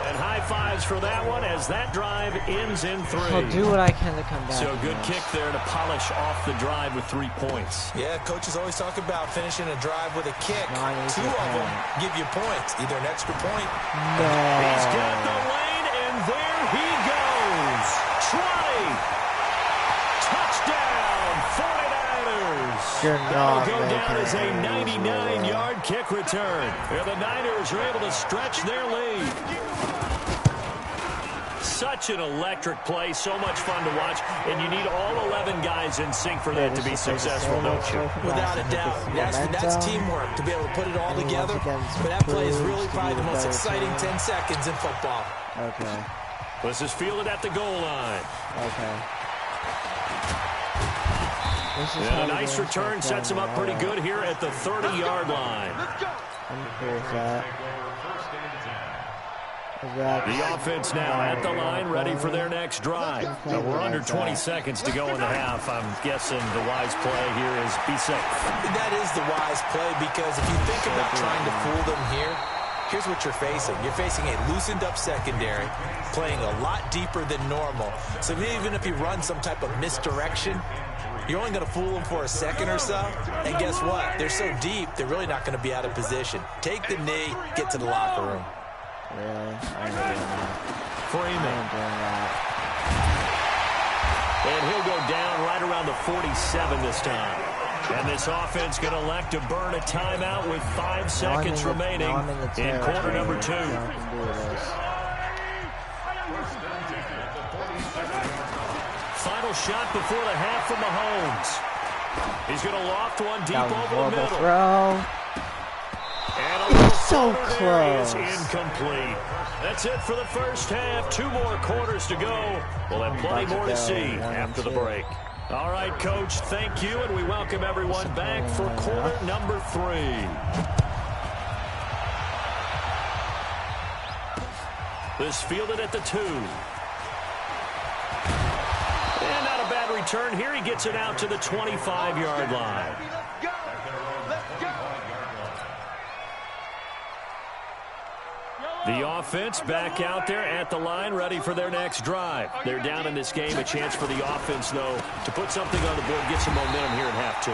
And high fives for that one as that drive ends in 3. I'll do what I can to come back. So good kick there to polish off the drive with 3 points. Yeah, coaches always talk about finishing a drive with a kick. Not 2 of them give you points, either an extra point. No. He's got the lane, and there he goes. Trotty. Touchdown. You're That'll not go down as a making 99-yard kick return. And the Niners are able to stretch their lead. Such an electric play, so much fun to watch, and you need all 11 guys in sync for that to be successful, don't you? Without a doubt. That's teamwork, to be able to put it all together. But that play is really probably the most exciting 10 seconds in football. Okay. This is fielded at the goal line. Okay. And a nice return sets him up pretty good here at the 30-yard line. I'm cool with that. The offense now at the line, ready for their next drive. Now we're under 20 seconds to go in the half. I'm guessing the wise play here is be safe. That is the wise play, because if you think about trying to fool them here, here's what you're facing. You're facing a loosened-up secondary, playing a lot deeper than normal. So even if you run some type of misdirection, you're only going to fool them for a second or so. And guess what? They're so deep, they're really not going to be out of position. Take the knee, get to the locker room. Really? I'm doing that. Freeman. I'm doing that. And he'll go down right around the 47 this time. And this offense going to elect to burn a timeout with 5 seconds remaining in quarter number 2. Final shot before the half from Mahomes. He's going to loft one deep over the middle. Throw. And a little So close. close. Incomplete. That's it for the first half. 2 more quarters to go. We'll have plenty more to see after the break. All right, Coach, thank you, and we welcome everyone back for quarter number 3. This fielded at the 2. And not a bad return here. He gets it out to the 25-yard line. The offense back out there at the line, ready for their next drive. They're down in this game. A chance for the offense, though, to put something on the board, get some momentum here in half 2.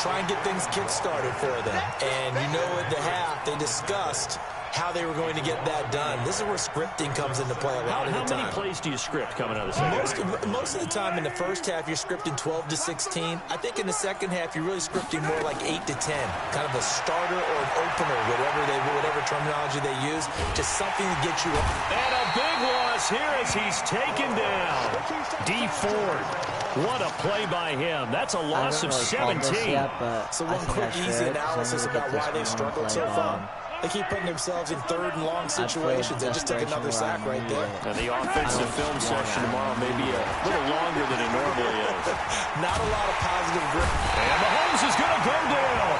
Try and get things kick-started for them. And you know at the half, they discussed how they were going to get that done. This is where scripting comes into play a lot of the time. How many plays do you script coming out of the second half? Most of the time in the first half, you're scripting 12 to 16. I think in the second half, you're really scripting more like 8 to 10. Kind of a starter or an opener, whatever terminology they use, just something to get you up. And a big loss here as he's taken down. D. Ford. What a play by him. That's a loss of 17. So one quick, easy analysis about why they've struggled so far. They keep putting themselves in third and long situations. They just took another sack right there. And the offensive film session tomorrow may be a little longer than it normally is. Not a lot of positive grip. And Mahomes is going to go down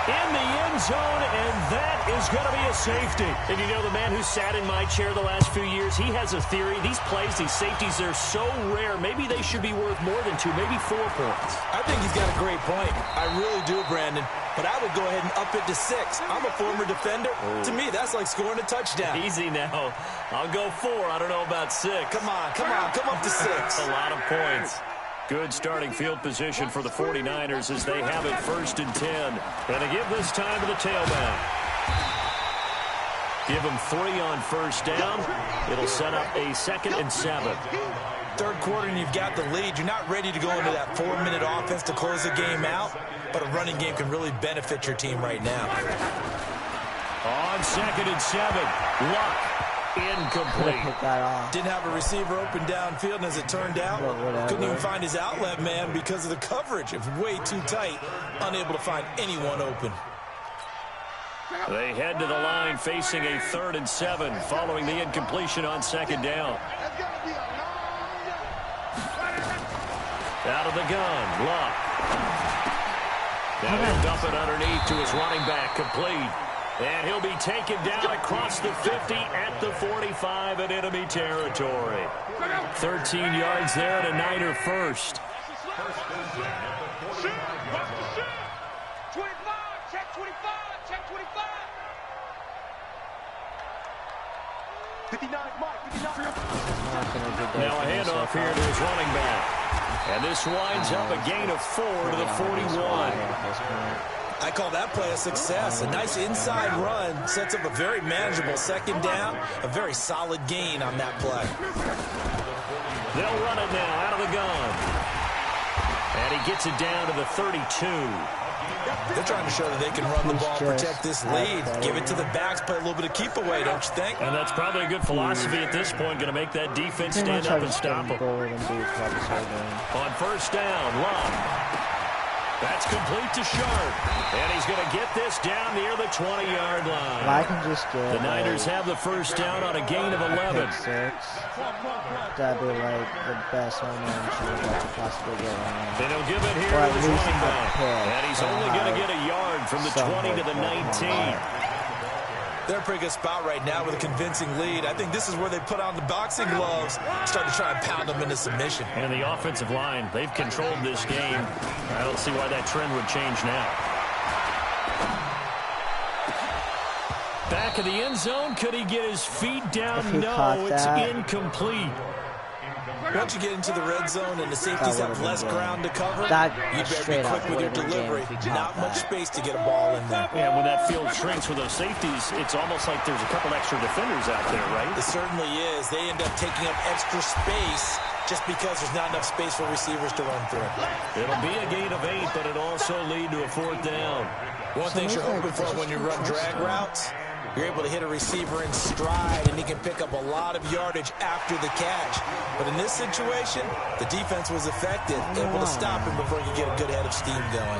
in the end zone, and that is going to be a safety. And you know, the man who sat in my chair the last few years, he has a theory. These plays, these safeties, they're so rare. Maybe they should be worth more than 2, maybe 4 points. I think he's got a great point. I really do, Brandon. But I would go ahead and up it to 6. I'm a former defender. To me, that's like scoring a touchdown. Easy now. I'll go 4. I don't know about 6. Come on. Come up to 6. A lot of points. Good starting field position for the 49ers as they have it 1st and 10. And they give this time to the tailback. Give them 3 on 1st down. It'll set up a 2nd and 7. Third quarter and you've got the lead. You're not ready to go into that 4-minute offense to close the game out, but a running game can really benefit your team right now. On 2nd and 7, Luck. Incomplete. Didn't have a receiver open downfield, and as it turned out, couldn't even find his outlet man because of the coverage. It was way too tight, unable to find anyone open. They head to the line facing a 3rd and 7 following the incompletion on 2nd down. Out of the gun, Luck. Now he'll dump it underneath to his running back, complete. And he'll be taken down across the 50 at the 45 in enemy territory. 13 yards there and a Niner first. 25, check 25, check 25. 59, Mike, 59. Now a handoff here to his running back. And this winds up a gain of 4 to the 41. I call that play a success. A nice inside run sets up a very manageable 2nd down. A very solid gain on that play. They'll run it now out of the gun. And he gets it down to the 32. They're trying to show that they can run the ball, protect this lead, give it to the backs, play a little bit of keep away, don't you think? And that's probably a good philosophy at this point, going to make that defense stand up and stop them. On first down, Love. That's complete to Sharp. And he's going to get this down near the 20-yard line. I can just get the Niners have the first down on a gain of 11. That'd be like the best home run chance I could possibly get right now. And he'll give it here to the running back. And he's only going to get a yard from the 20 to the 19. They're in a pretty good spot right now with a convincing lead. I think this is where they put on the boxing gloves, start to try and pound them into submission. And the offensive line, they've controlled this game. I don't see why that trend would change now. Back of the end zone. Could he get his feet down? No, it's incomplete. Once you get into the red zone and the safeties have less ground to cover, you better be quick with your delivery. Not much space to get a ball in there. Yeah, when that field shrinks with those safeties, it's almost like there's a couple extra defenders out there, right? It certainly is. They end up taking up extra space just because there's not enough space for receivers to run through. It'll be a gain of 8, but it'll also lead to a 4th down. One thing you're hoping for when you run drag routes, you're able to hit a receiver in stride, and he can pick up a lot of yardage after the catch. But in this situation, the defense was effective, able to stop him before he could get a good head of steam going.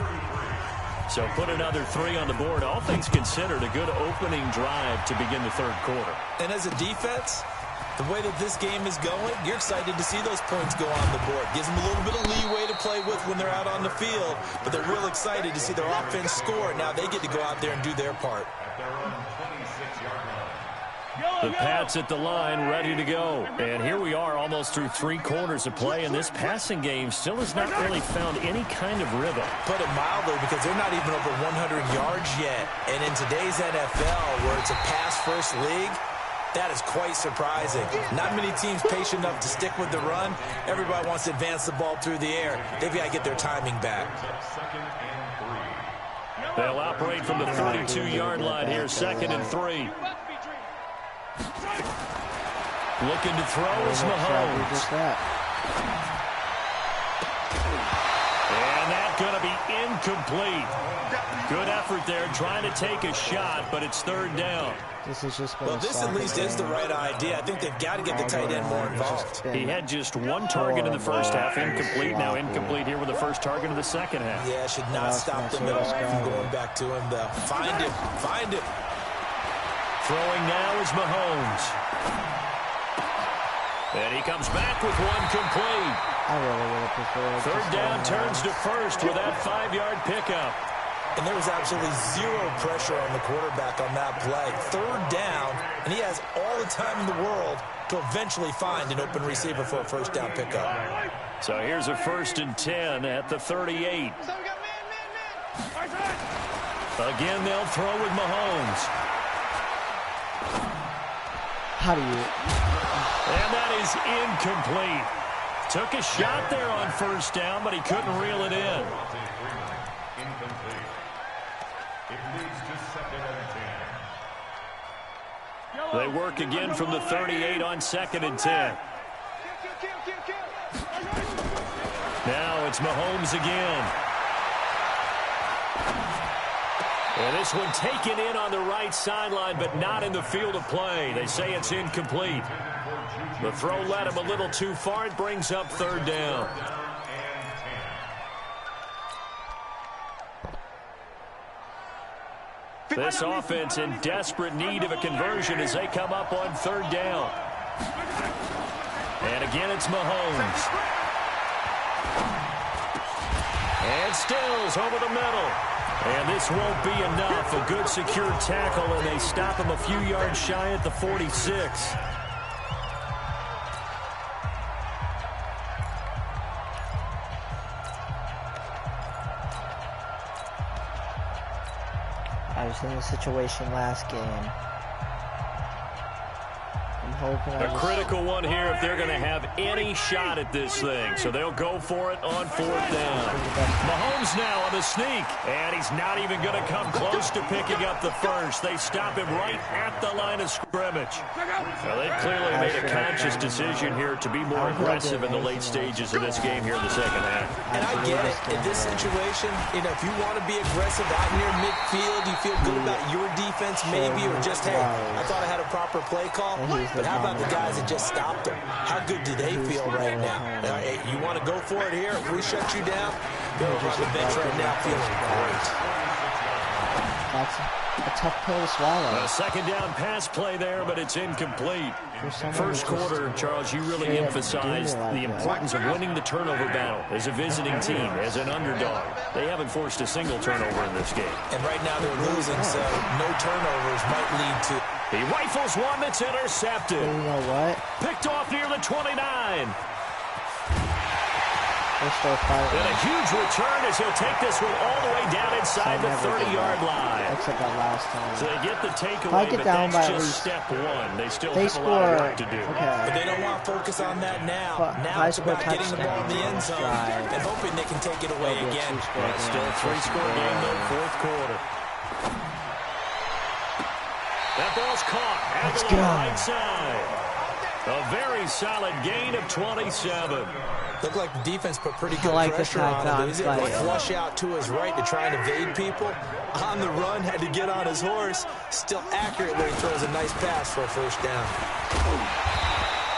So put another 3 on the board. All things considered, a good opening drive to begin the third quarter. And as a defense, the way that this game is going, you're excited to see those points go on the board. Gives them a little bit of leeway to play with when they're out on the field, but they're real excited to see their offense score. Now they get to go out there and do their part. The Pats at the line, ready to go. And here we are almost through 3 quarters of play, and this passing game still has not really found any kind of rhythm. Put it mildly, because they're not even over 100 yards yet. And in today's NFL, where it's a pass-first league, that is quite surprising. Not many teams patient enough to stick with the run. Everybody wants to advance the ball through the air. They've got to get their timing back. They'll operate from the 32-yard line here, 2nd and 3. Looking to throw is Mahomes. And that's going to be incomplete. Good effort there, trying to take a shot, but it's 3rd down. Well, this at least is the right idea. I think they've got to get the tight end more involved. He had just 1 target in the first half, incomplete. Now incomplete here with the first target of the second half. Yeah, should not stop them at all from going back to him, though. Find him. Find him. Throwing now is Mahomes. And he comes back with 1 complete. I really would have preferred. 3rd down turns to 1st with that 5-yard pickup. And there was absolutely zero pressure on the quarterback on that play. 3rd down, and he has all the time in the world to eventually find an open receiver for a 1st down pickup. So here's a 1st and 10 at the 38. Again, they'll throw with Mahomes. How do you? And that is incomplete. Took a shot there on 1st down, but he couldn't reel it in. Incomplete. It leads to 2nd and 10. They work again from the 38 on 2nd and 10. Now it's Mahomes again. And this one taken in on the right sideline, but not in the field of play. They say it's incomplete. The throw led him a little too far. It brings up 3rd down. This offense in desperate need of a conversion as they come up on 3rd down. And again, it's Mahomes. And Stills over the middle. And this won't be enough. A good secured tackle, and they stop him a few yards shy at the 46. I was in this situation last game. I'm hoping A critical one here if they're going to have any shot at this thing. So they'll go for it on 4th down. Mahomes now on the sneak. And he's not even going to come close to picking up the 1st. They stop him right at the line of scrimmage. scrimmage. Well, they clearly made a conscious decision here to be more aggressive in the late stages of this game here in the second half. And I get it. In this situation, if you want to be aggressive out near midfield, you feel good about your defense maybe, or just, hey, I thought I had a proper play call. But how about the guys that just stopped them? How good do they feel right now? Hey, you want to go for it here? If we shut you down, you're on the bench right now feeling great. That's a tough pill to swallow. A second down pass play there, but it's incomplete. First quarter, Charles, you really emphasized the importance of winning the turnover battle as a visiting team, as an underdog. They haven't forced a single turnover in this game. And right now they're losing, so no turnovers might lead to... He rifles one that's intercepted. You know what? Picked off near the 29. We're still fighting. And a huge return as he'll take this one all the way down inside the 30-yard line. Except that last time. So they get the takeaway, but that's just step one. They still have a lot of work to do. Okay. But they don't want to focus on that now. Now it's about getting the ball in the end zone and hoping they can take it away again. Still a three-score game, though, fourth quarter. That ball's caught. Let's go. Right side. A very solid gain of 27. Looked like the defense put pretty good pressure on him. He was able to flush out to his right to try and evade people. On the run, had to get on his horse. Still accurately throws a nice pass for a first down.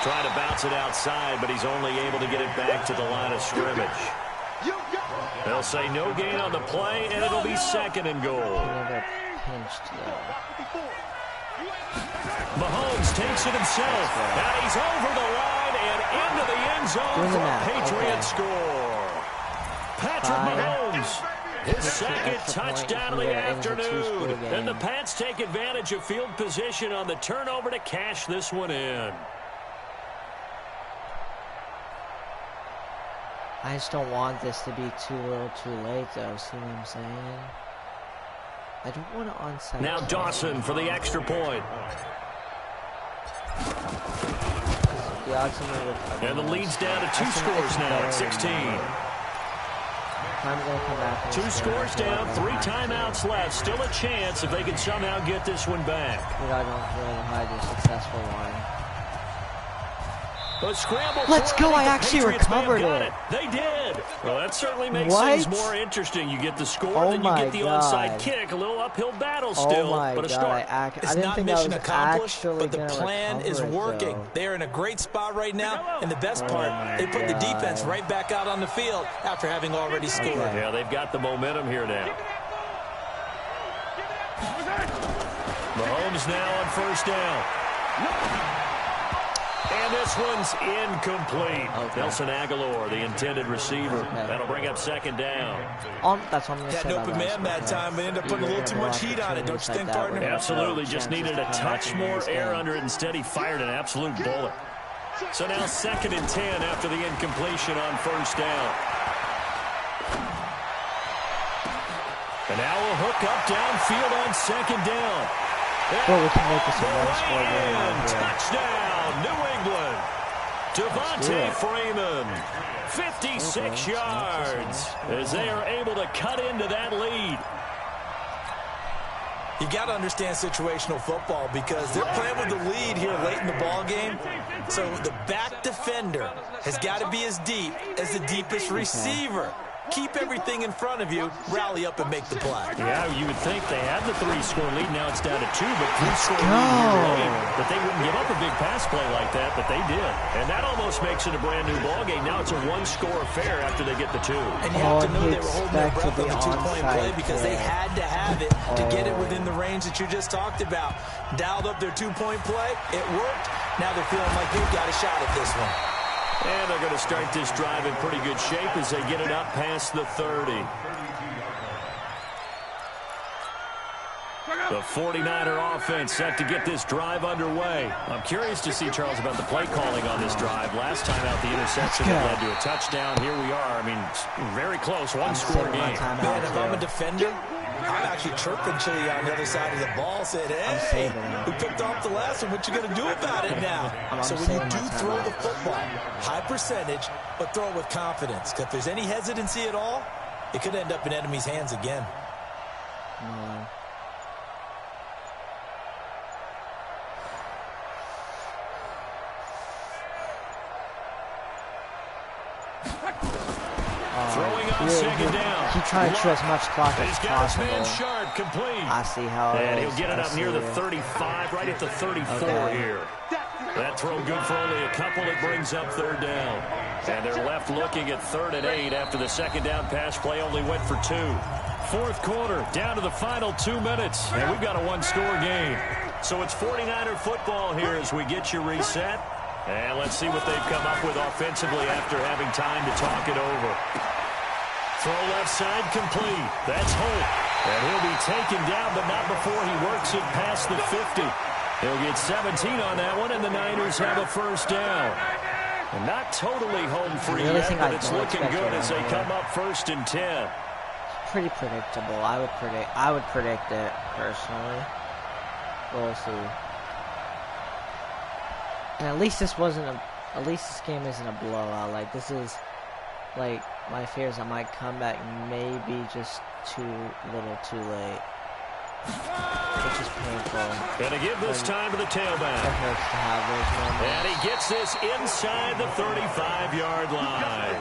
Trying to bounce it outside, but he's only able to get it back to the line of scrimmage. They'll say no gain on the play, and it'll be second and goal. Mahomes takes it himself, and he's over the line and into the end zone for a Patriot score. Patrick Mahomes, his second touchdown of the afternoon. And the Pats take advantage of field position on the turnover to cash this one in. I just don't want this to be too little too late, though. See what I'm saying? I don't want to onside. Now Dawson for the extra point. And the lead's down to 2 scores now at 16. I'm going to come back. 2 scores down, 3 timeouts left. Still a chance if they can somehow get this one back. We got to go really hide a successful one. Let's go! I actually recovered it. They did. Well, that certainly makes things more interesting. You get the score, then you get the onside kick. A little uphill battle still, but a start. It's not mission accomplished, but the plan is working. They're in a great spot right now, and the best part, they put the defense right back out on the field after having already scored. Yeah, they've got the momentum here now. Mahomes now on first down. And this one's incomplete. Nelson Aguilar, the intended receiver. That'll bring up second down. That's what I'm going to say. Had an open man that time, but ended up putting a little too much heat on it, don't you think, partner? Absolutely. Just needed a touch more air under it. Instead, he fired an absolute bullet. So now 2nd and 10 after the incompletion on first down. And now we'll hook up downfield on second down. Well, we can make this a one-score game. Touchdown, New England. Devontae Freeman, 56 yards, as they are able to cut into that lead. You got to understand situational football because they're playing with the lead here late in the ball game. So the back defender has got to be as deep as the deepest receiver. Keep everything in front of you, rally up and make the play. Yeah, you would think they had the 3-score lead. Now it's down to 2, but 3-score lead here late. But they wouldn't give up a big pass play like that, but they did. And that almost makes it a brand new ball game. Now it's a 1-score affair after they get the 2. And you have to know they were holding their breath on the 2-point play because they had to have it to get it within the range that you just talked about. Dialed up their 2-point play. It worked. Now they're feeling like they've got a shot at this one. And they're going to start this drive in pretty good shape as they get it up past the 30. The 49er offense set to get this drive underway. I'm curious to see, Charles, about the play calling on this drive. Last time out, the interception that led to a touchdown. Here we are. I mean, very close. 1-score game. Man, if I'm a defender, I'm actually chirping Chili on the other side of the ball, saying, hey, we picked off the last one. What you going to do about it now? So when you do throw the football, high percentage, but throw it with confidence. Because if there's any hesitancy at all, it could end up in enemy's hands again. on second down. He trying to chew as much clock as He's got his man possible. sharp, complete. I see how it And is. he'll get it I up near see the it. 35, right at the 34 Okay. here. That throw good for only a couple. It brings up third down. And they're left looking at 3rd and 8 after the second down pass play only went for 2. Fourth quarter, down to the final 2 minutes. And we've got a one-score game. So it's 49er football here as we get you reset. And let's see what they've come up with offensively after having time to talk it over. Throw left side complete. That's Holt. And he'll be taken down, but not before he works it past the 50. He'll get 17 on that one, and the Niners have a first down. And not totally home free yet, but it's looking good as they come up 1st and 10. Pretty predictable. I would predict it personally. We'll see. And at least this game isn't a blowout. Like, this is, like, my fears I might come back maybe just too little too late. Which is painful. Gonna give this time to the tailback. It hurts to have those moments. And he gets this inside the 35-yard line.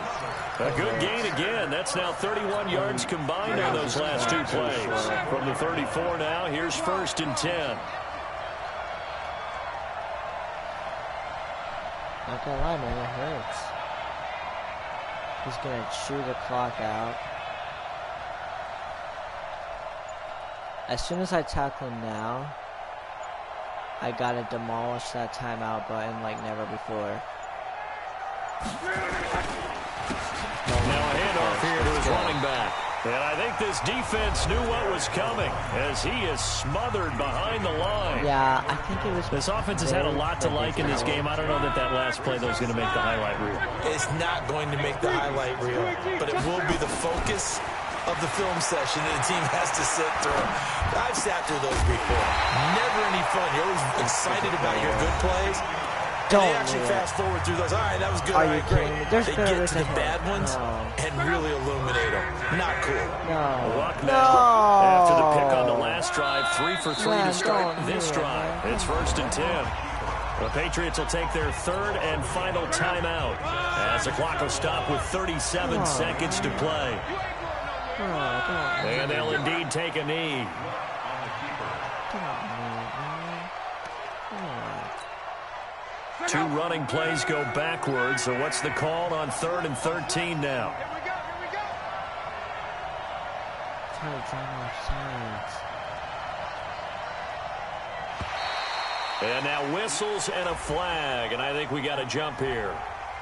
A good gain again. That's now 31 yards combined on those last 2 plays. From the 34 now, here's 1st and 10. Not gonna lie, man, it hurts. He's gonna chew the clock out. As soon as I tackle him now, I gotta demolish that timeout button like never before. Now a handoff here to his running back. And I think this defense knew what was coming as he is smothered behind the line. Yeah, I think it was... This offense has had a lot to like in this game. I don't know that that last play, though, is going to make the highlight reel. It's not going to make the highlight reel, but it will be the focus of the film session that the team has to sit through. I've sat through those before. Never any fun. You're always excited about your good plays. And they actually fast forward through those. All right, that was good. All right, great. They get to the bad ones and really illuminate them. Not cool. Luck now after the pick on the last drive. 3 for 3 to start this drive. It's 1st and 10. The Patriots will take their 3rd and final timeout as the clock will stop with 37 seconds to play. And they'll indeed take a knee. Two running plays go backwards. So what's the call on 3rd and 13 now? And now whistles and a flag. And I think we got a jump here.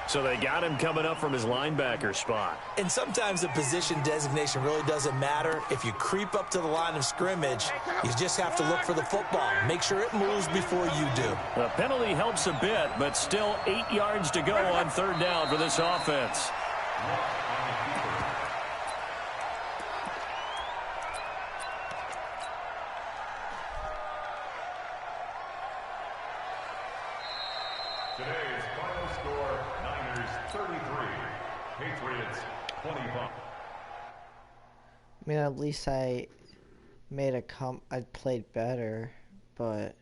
So they got him coming up from his linebacker spot. And sometimes the position designation really doesn't matter. If you creep up to the line of scrimmage, you just have to look for the football. Make sure it moves before you do. The penalty helps a bit, but still 8 yards to go on 3rd down for this offense. Today's final score, Niners 33, Patriots 25. I mean, at least I made I played better, but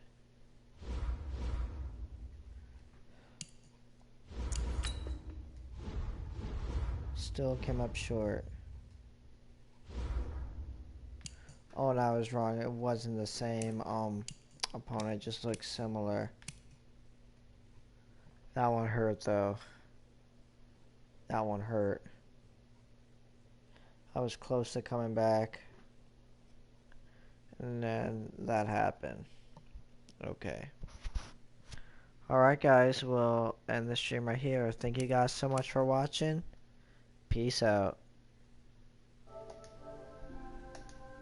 still came up short. Oh, and I was wrong. It wasn't the same opponent. It just looked similar. That one hurt, though. That one hurt. I was close to coming back. And then that happened. Okay. Alright, guys. We'll end the stream right here. Thank you guys so much for watching. Peace out.